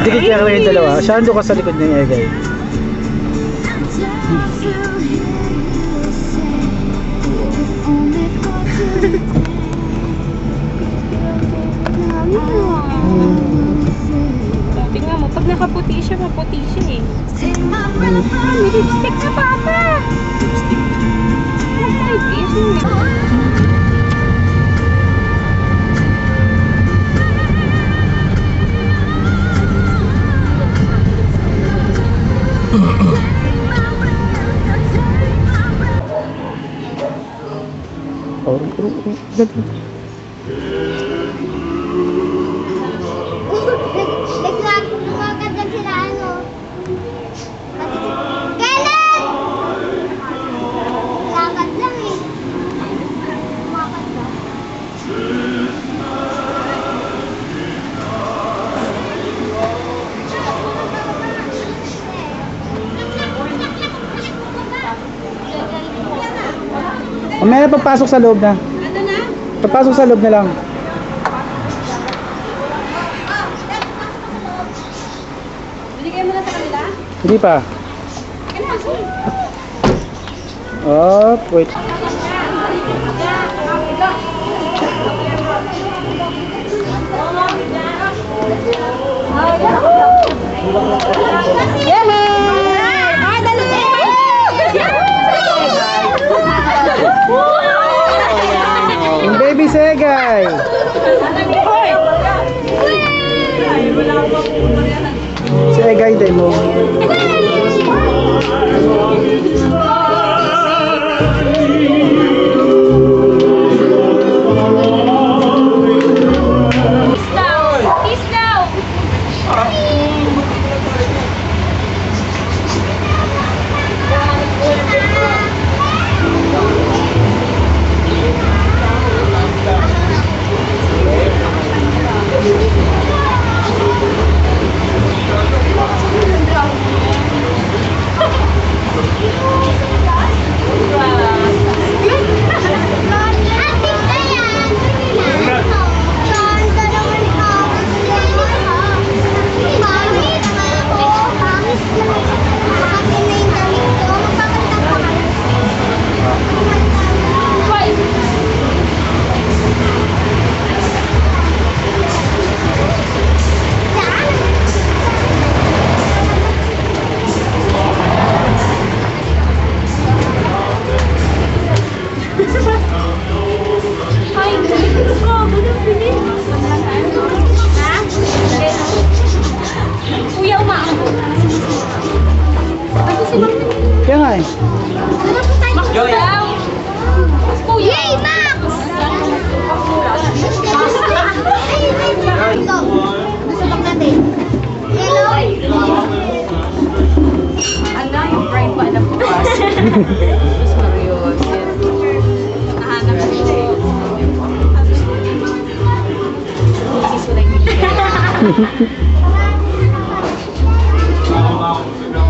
Dikit kaya kami yung dalawa. Siya ando ka sa likod ng Egay. Tingnan mo, pag nakaputi siya, maputi siya eh. May lipstick na papa! Lipstick? Ay, hindi. Nagkakagad sila ano. Kailan? Lakad lang eh. Lakad lang. Mamaya na pagpasok sa loob na. Ano na? Pagpasok sa loob na lang. Binigay mo na sa kanila? Hindi pa. Oh, wait. Ay, dali! Yung baby Segay. Segay din mo. Kiss now! Kuya, umaamot. Ano si Max? Kaya nga eh. Max daw. Kuya. Yay, Max! Ay, ito. Nasabak natin. Hello? Ano, yung prime pa alam ko ba? Mas Marios. Nahanap ko siya eh. Isis ko lang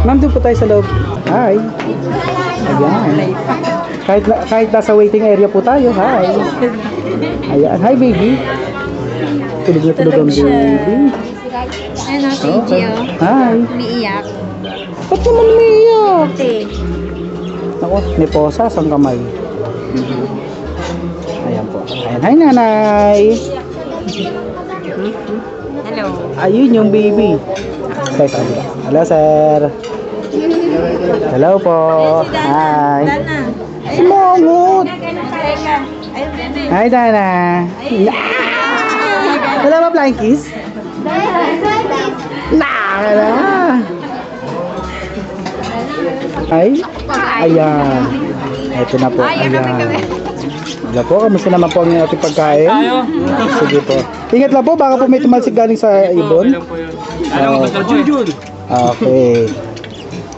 Ma'am, doon po tayo sa loob. Hi. Ayan. Kahit nasa waiting area po tayo. Hi. Ayan. Hi, baby. Tulog na tulog ang baby. Ano, Okay. Hi. umiiyak. Ba't naman umiiyak? Ate. Ako, may posas ang kamay. Ayan po. Ayan. Hi, nanay. Hello. Ayun yung baby. Hello, sir. Hello po. Hi. Sumangot. Hi, Dana. Wala ba flying kiss? Wala. Ay. Ayan. Ito na po. Ayan. Wala po. Kamusta naman po ang ating pagkain? Sige po. Ingat lang po. Baka po may tumalsik galing sa ibon. Okay.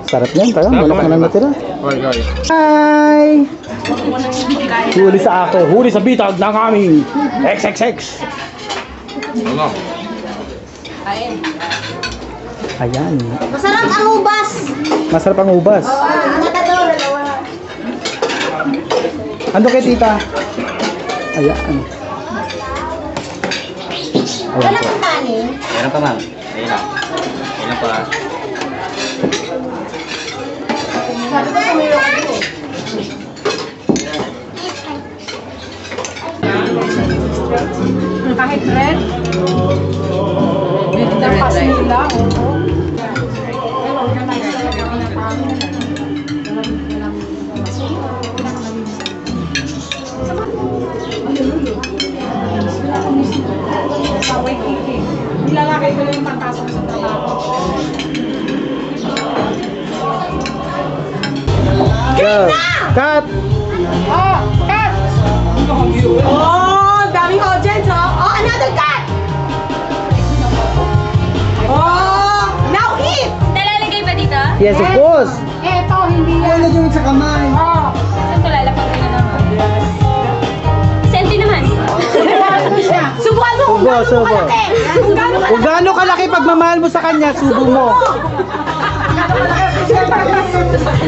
Sarap yan. Tayo. Malaki na natira. Hi! Huli sa ako. Huli sa bitag ng aming XXX. Ayan. Masarap ang ubas. Masarap ang ubas. Ano kay tita? Ayan. Ayan po. Kanin. Meron pa, ma'am. Ayun lang. Ayun lang pala. Kahit red? Red na kasi nila. Nilalakay ko lang yung pagpasok sa trabaho. Go. Cut. Oh, cut! Oh, daming audience, oh. Oh, another cut! Oh, now hit! Nalalagay ba dito? Yes, of course. Eto, hindi yan. Lagyan sa kamay. Oh. Saan ko lalapag na naman? Senti naman. Subuhan mo kung Subo, gaano subo. kalaki. Kung gaano Kung gaano kalaki pagmamahal mo sa kanya, subo mo.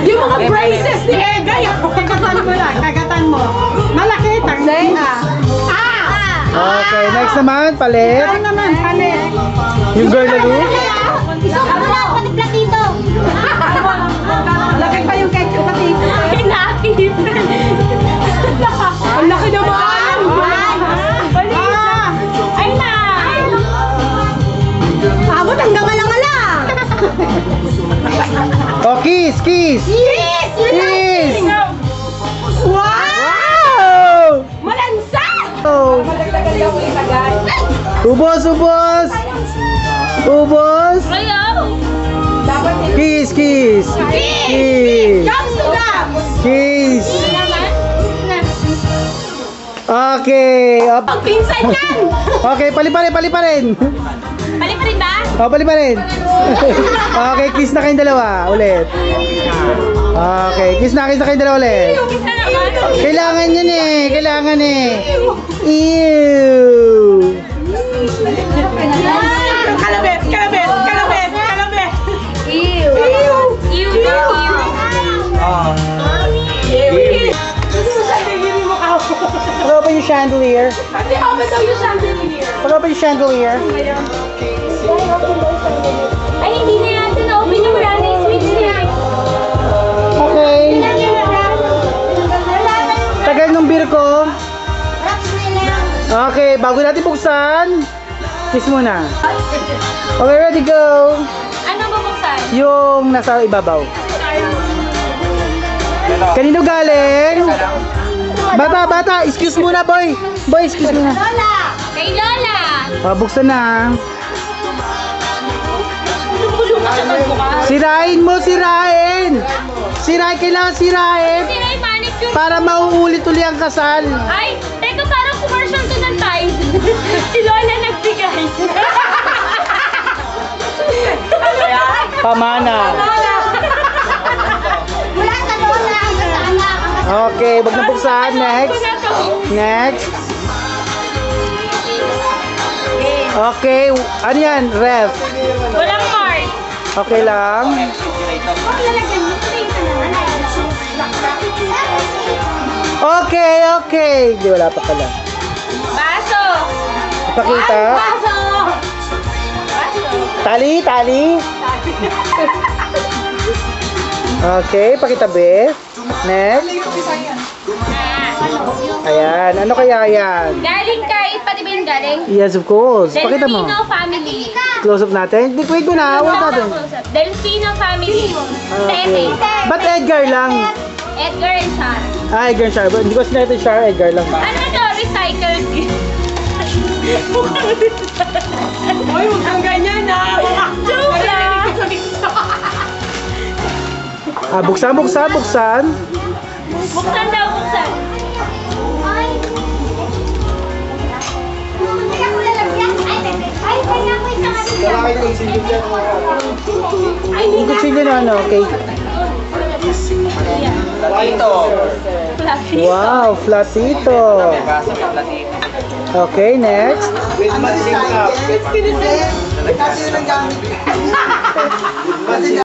yung mga braces ni Ega, yung kagatan mo lang, kagatan mo. Malaki, taglay. Okay, next naman, palit. Ano naman, palit. Yung girl na look. Isang wala, pati platito. Laki pa yung cake ko, pati. Hinakip. Ang laki naman! Ay na! Abot hanggang alang-alang! Oh, kiss, kiss. Yes! Kiss. Wow! Wow! Malansa! Oh. Ubos, ubos. Ubos. Ayaw! Kiss, kiss. Kiss. Comes to that! Kiss. Naman? Okay. Up. Pagpinsan yan! Okay, paliparin, paliparin. Balik pa rin ba? Oh, paliparin. Okay, kiss na kayong dalawa. Ulit. Okay, kiss na kayong dalawa ulit. Kiss na naman. Kailangan yan eh. Kailangan eh. Ew. Kalabit! Kalabit! Kalabit! Kalabit! Ew. Ew. Ew. Tigilin mo ako. Pag open yung chandelier. Pati open daw yung chandelier. Pag open yung chandelier. Ay, hindi na yata na-open yung running switch niya. Okay. Tagal nung beer ko. Okay, bago natin buksan, kiss muna. Okay, ready, go. Ano bubuksan? Yung nasa ibabaw. Kanino galing? Bata, bata, excuse muna, boy. Boy, excuse muna. Kay Lola. Buksan na. Bulong ka sa magbukas. Sirain mo, sirain. Sirain, kailangan sirain. Sira yung manicure. Para mauulit uli ang kasal. Ay, teka, parang commercial to ng Tide. Si Lola nagbigay. Pamana. Mula sa Lola hanggang sa anak. Okay, wag na buksan. Next. Next. Okay, ano yan? Ref. Walang mark. Okay lang. Okay, okay. Di, wala pa pala. Baso. Ipakita. Baso. Tali, tali. Okay, pakita be. Next. Ayan, ano kaya yan? Galing kay, pati ba yung galing? Yes, of course. Pakita mo. Delfino family. Close up natin. Wait mo na, wait natin. Delfino family. Okay. Tete. Ba't Edgar lang? Edgar and Char. Ah, Edgar and Char. Hindi ko sinayang Char, Edgar lang. Ano to? Recycled gift. Uy, huwag kang ganyan na. Joke lang. Ah, buksan, buksan, buksan. Buksan daw, buksan. Yung kutsilyo na ano, okay. Ito. Wow, flatito. Baso may platito. Okay, next. With matching cup.